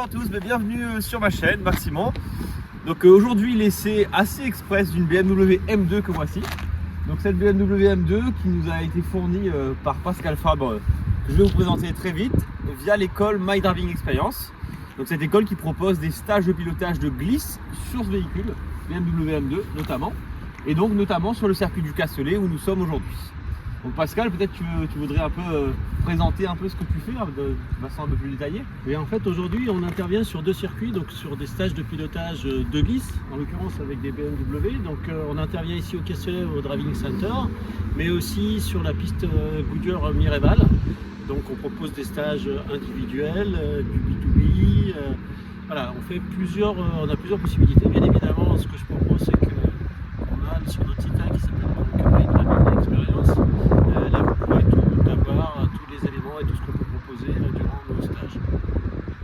à tous, bienvenue sur ma chaîne, Maximon. Donc aujourd'hui l'essai assez express d'une BMW M2 que voici. Donc cette BMW M2 qui nous a été fournie par Pascal Fabre, que je vais vous présenter très vite, via l'école My Driving Experience. Donc cette école qui propose des stages de pilotage de glisse sur ce véhicule, BMW M2 notamment, et donc notamment sur le circuit du Castellet où nous sommes aujourd'hui. Donc Pascal, peut-être tu voudrais un peu présenter un peu ce que tu fais de façon un peu plus détaillée. Et en fait aujourd'hui on intervient sur deux circuits, donc sur des stages de pilotage de glisse, en l'occurrence avec des BMW. Donc on intervient ici au Castellet au Driving Center, mais aussi sur la piste Goodyear Mireval. Donc on propose des stages individuels, du B2B. Voilà, on a plusieurs possibilités. Bien évidemment, ce que je propose, c'est qu'on a sur notre site qui s'appelle My Driving Experience, là vous pouvez tout avoir, tous les éléments et tout ce qu'on peut proposer durant nos stages.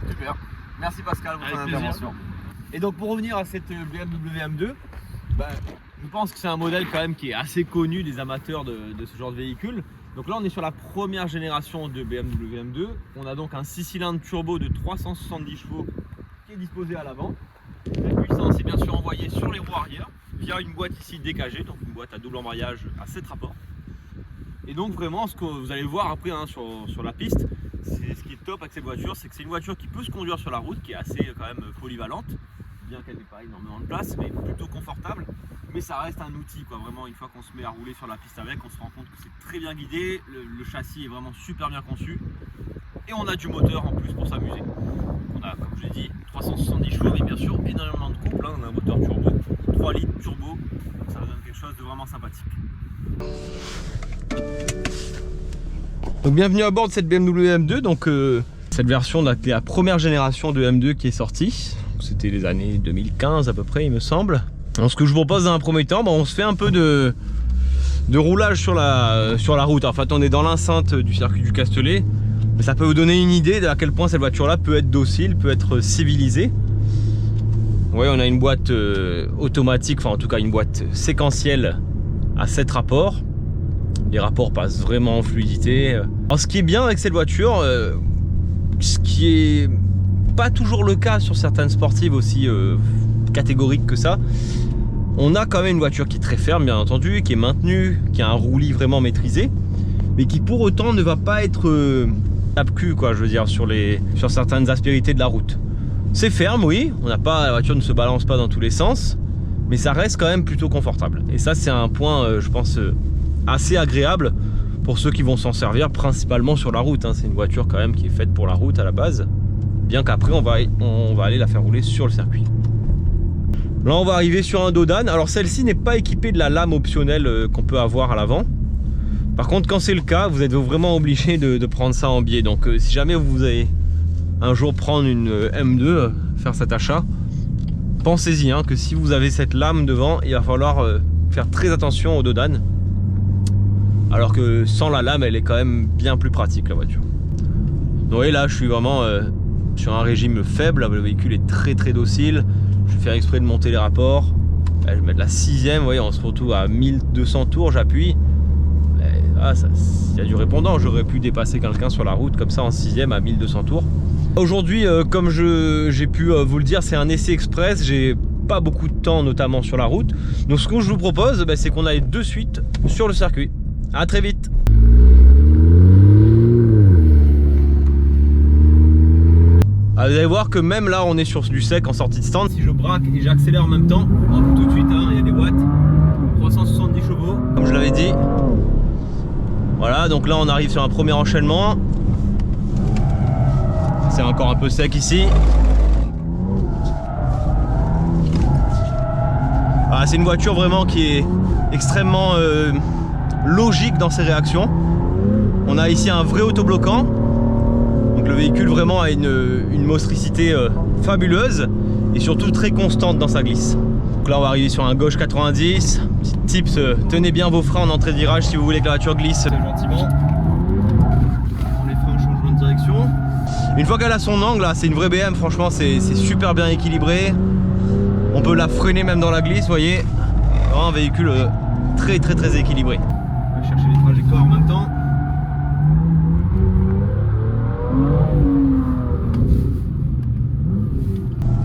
Super, merci Pascal pour ton intervention. Et donc pour revenir à cette BMW M2, je pense que c'est un modèle quand même qui est assez connu des amateurs de ce genre de véhicule. Donc là on est sur la première génération de BMW M2. On a donc un 6 cylindres turbo de 370 chevaux qui est disposé à l'avant. La puissance est bien sûr envoyée sur les roues arrière via une boîte ici DKG, donc une boîte à double embrayage à 7 rapports. Et donc vraiment ce que vous allez voir après sur la piste, c'est ce qui est top avec cette voiture, c'est que c'est une voiture qui peut se conduire sur la route, qui est assez quand même polyvalente, bien qu'elle n'ait pas énormément de place, mais plutôt confortable. Mais ça reste un outil, quoi. Vraiment, une fois qu'on se met à rouler sur la piste avec, on se rend compte que c'est très bien guidé, le châssis est vraiment super bien conçu, et on a du moteur en plus pour s'amuser. On a, comme je l'ai dit, 370 chevaux, mais bien sûr énormément de couple. On a un moteur turbo, 3 litres turbo, donc ça donne quelque chose de vraiment sympathique. Donc bienvenue à bord de cette BMW M2. Donc cette version de la première génération de M2 qui est sortie. C'était les années 2015 à peu près, il me semble. Alors, ce que je vous propose dans un premier temps, on se fait un peu de roulage sur la route. En fait, on est dans l'enceinte du circuit du Castellet, mais ça peut vous donner une idée de à quel point cette voiture-là peut être docile, peut être civilisée. Vous voyez, on a une boîte automatique, enfin en tout cas une boîte séquentielle à 7 rapports. Les rapports passent vraiment en fluidité. Alors, ce qui est bien avec cette voiture, ce qui est pas toujours le cas sur certaines sportives aussi catégoriques que ça, on a quand même une voiture qui est très ferme bien entendu, qui est maintenue, qui a un roulis vraiment maîtrisé, mais qui pour autant ne va pas être tape-cul, quoi, je veux dire, sur certaines aspérités de la route. C'est ferme, oui, la voiture ne se balance pas dans tous les sens, mais ça reste quand même plutôt confortable. Et ça c'est un point, je pense, assez agréable pour ceux qui vont s'en servir principalement sur la route. C'est une voiture quand même qui est faite pour la route à la base, bien qu'après on va aller la faire rouler sur le circuit. Là on va arriver sur un Dodan. Alors celle-ci n'est pas équipée de la lame optionnelle qu'on peut avoir à l'avant. Par contre quand c'est le cas, vous êtes vraiment obligé de prendre ça en biais. Donc si jamais vous allez un jour prendre une M2, faire cet achat, pensez-y que si vous avez cette lame devant, il va falloir faire très attention au Dodan. Alors que sans la lame, elle est quand même bien plus pratique la voiture. Donc voyez, là je suis vraiment sur un régime faible, le véhicule est très très docile. Je vais faire exprès de monter les rapports. Je vais mettre la 6ème, vous voyez, on se retrouve à 1200 tours, j'appuie. Il y a du répondant, j'aurais pu dépasser quelqu'un sur la route comme ça en 6ème à 1200 tours. Aujourd'hui, comme j'ai pu vous le dire, c'est un essai express, j'ai pas beaucoup de temps notamment sur la route. Donc ce que je vous propose, c'est qu'on aille de suite sur le circuit. A très vite. Vous allez voir que même là on est sur du sec en sortie de stand. Si je braque et j'accélère en même temps, tout de suite il y a des watts, 370 chevaux comme je l'avais dit. Voilà, donc là on arrive sur un premier enchaînement. C'est encore un peu sec ici. C'est une voiture vraiment qui est extrêmement logique dans ses réactions. On a ici un vrai autobloquant. Donc le véhicule vraiment a une motricité fabuleuse et surtout très constante dans sa glisse. Donc là on va arriver sur un gauche 90. Petit tips, tenez bien vos freins en entrée de virage si vous voulez que la voiture glisse gentiment. On les freins, changement de direction. Une fois qu'elle a son angle, c'est une vraie BM, franchement c'est super bien équilibré. On peut la freiner même dans la glisse, vous voyez. Vraiment un véhicule très très très équilibré. On va chercher les trajectoires en même temps.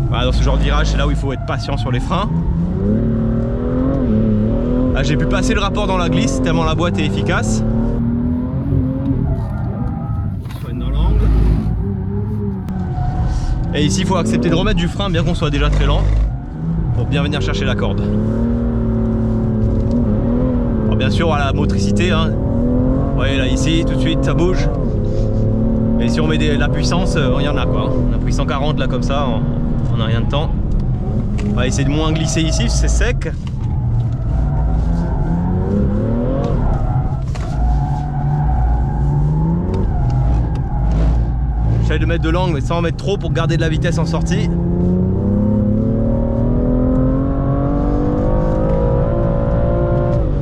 Voilà, dans ce genre de virage, c'est là où il faut être patient sur les freins. Là, j'ai pu passer le rapport dans la glisse tellement la boîte est efficace. Soigne dans l'angle. Et ici, il faut accepter de remettre du frein bien qu'on soit déjà très lent pour bien venir chercher la corde. Alors bien sûr, à la motricité, hein. Vous voyez là, ici, tout de suite, ça bouge. Et si on met la puissance, il y en a quoi. On a pris 140 là comme ça, on a rien de temps. On va essayer de moins glisser ici, c'est sec. J'essaie de mettre de l'angle mais sans en mettre trop pour garder de la vitesse en sortie.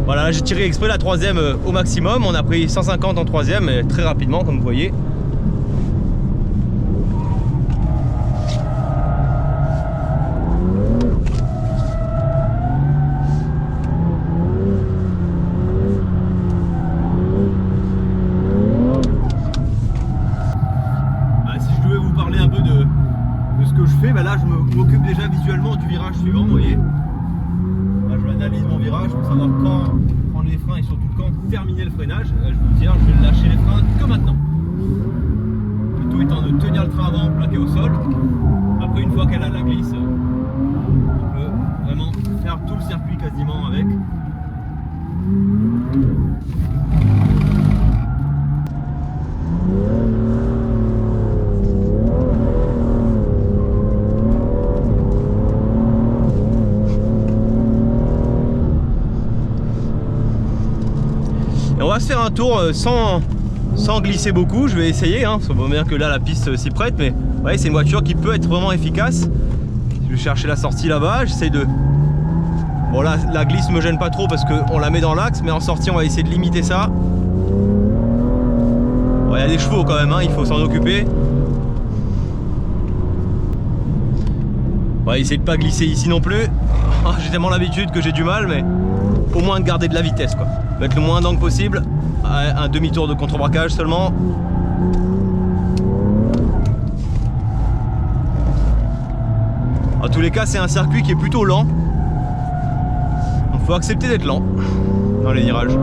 Voilà, j'ai tiré exprès la troisième au maximum. On a pris 150 en troisième, mais très rapidement comme vous voyez. Là je m'occupe déjà visuellement du virage suivant, vous voyez. Là je analyse mon virage pour savoir quand prendre les freins et surtout quand terminer le freinage. Là, je vais vous dire, je vais lâcher les freins que maintenant. Le tout étant de tenir le train avant plaqué au sol. Après une fois qu'elle a la glisse, on peut vraiment faire tout le circuit quasiment avec. Et on va se faire un tour sans glisser beaucoup, je vais essayer, hein. Ça voit bien que là la piste s'y prête, mais ouais, c'est une voiture qui peut être vraiment efficace. Je vais chercher la sortie là-bas, j'essaie de... Bon là, la glisse me gêne pas trop parce qu'on la met dans l'axe, mais en sortie on va essayer de limiter ça. Bon, il y a des chevaux quand même, hein, il faut s'en occuper. On va essayer de pas glisser ici non plus. J'ai tellement l'habitude que j'ai du mal, mais au moins de garder de la vitesse quoi. Mettre le moins d'angle possible, un demi-tour de contre-braquage seulement. En tous les cas, c'est un circuit qui est plutôt lent. Donc faut accepter d'être lent dans les virages.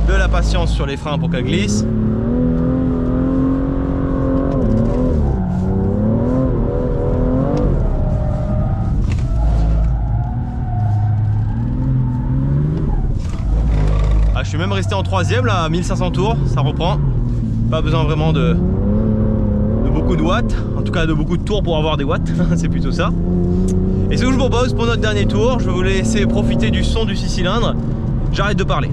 De la patience sur les freins pour qu'elle glisse. Je suis même resté en troisième là à 1500 tours, ça reprend. Pas besoin vraiment de beaucoup de watts, en tout cas de beaucoup de tours pour avoir des watts, c'est plutôt ça. Et ce que je vous propose pour notre dernier tour, je vais vous laisser profiter du son du 6 cylindres. J'arrête de parler.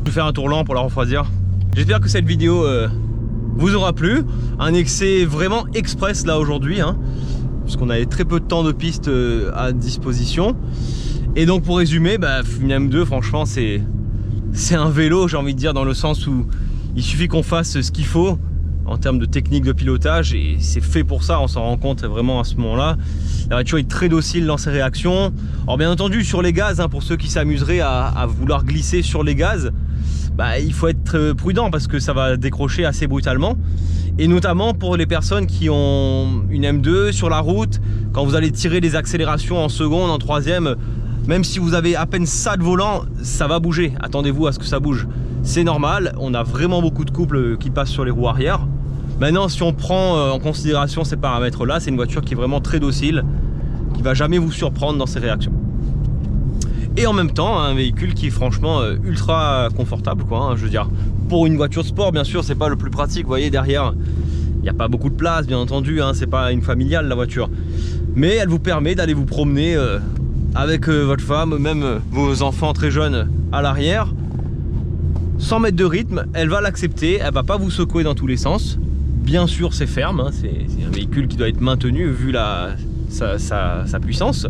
Je vais faire un tour lent pour la refroidir. J'espère que cette vidéo vous aura plu. Un excès vraiment express là aujourd'hui, hein, puisqu'on avait très peu de temps de piste à disposition. Et donc pour résumer, une M2 franchement c'est un vélo, j'ai envie de dire, dans le sens où il suffit qu'on fasse ce qu'il faut en termes de technique de pilotage et c'est fait pour ça, on s'en rend compte vraiment à ce moment là. La voiture est très docile dans ses réactions. Alors bien entendu sur les gaz, hein, pour ceux qui s'amuseraient à vouloir glisser sur les gaz, il faut être prudent parce que ça va décrocher assez brutalement. Et notamment pour les personnes qui ont une M2 sur la route, quand vous allez tirer des accélérations en seconde, en troisième, Même si vous avez à peine ça de volant, ça va bouger. Attendez-vous à ce que ça bouge. C'est normal, on a vraiment beaucoup de couples qui passent sur les roues arrière. Maintenant, si on prend en considération ces paramètres-là, c'est une voiture qui est vraiment très docile, qui va jamais vous surprendre dans ses réactions. Et en même temps, un véhicule qui est franchement ultra confortable, quoi, hein. Je veux dire, pour une voiture sport, bien sûr, c'est pas le plus pratique. Vous voyez, derrière, il n'y a pas beaucoup de place, bien entendu, hein, c'est pas une familiale la voiture. Mais elle vous permet d'aller vous promener avec votre femme, même vos enfants très jeunes à l'arrière. 100 mètres de rythme, elle va l'accepter, elle va pas vous secouer dans tous les sens. Bien sûr, c'est ferme, hein, c'est un véhicule qui doit être maintenu vu sa puissance.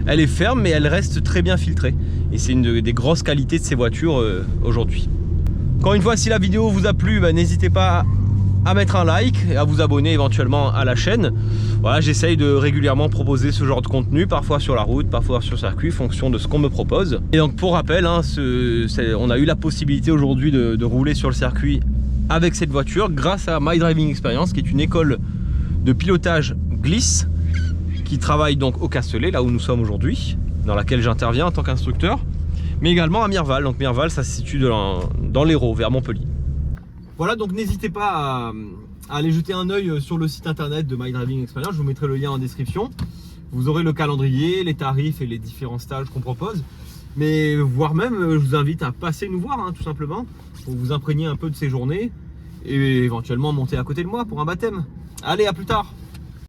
Elle est ferme, mais elle reste très bien filtrée. Et c'est une des grosses qualités de ces voitures aujourd'hui. Encore une fois, si la vidéo vous a plu, n'hésitez pas à mettre un like et à vous abonner éventuellement à la chaîne. Voilà, j'essaye de régulièrement proposer ce genre de contenu, parfois sur la route, parfois sur circuit, en fonction de ce qu'on me propose. Et donc pour rappel, hein, on a eu la possibilité aujourd'hui de rouler sur le circuit avec cette voiture grâce à My Driving Experience, qui est une école de pilotage glisse qui travaille donc au Castellet, là où nous sommes aujourd'hui, dans laquelle j'interviens en tant qu'instructeur, mais également à Mirval. Donc Mirval, ça se situe dans l'Hérault, vers Montpellier. Voilà, donc n'hésitez pas à aller jeter un œil sur le site internet de My Driving Experience. Je vous mettrai le lien en description. Vous aurez le calendrier, les tarifs et les différents stages qu'on propose. Mais voire même, je vous invite à passer nous voir, hein, tout simplement, pour vous imprégner un peu de ces journées et éventuellement monter à côté de moi pour un baptême. Allez, à plus tard!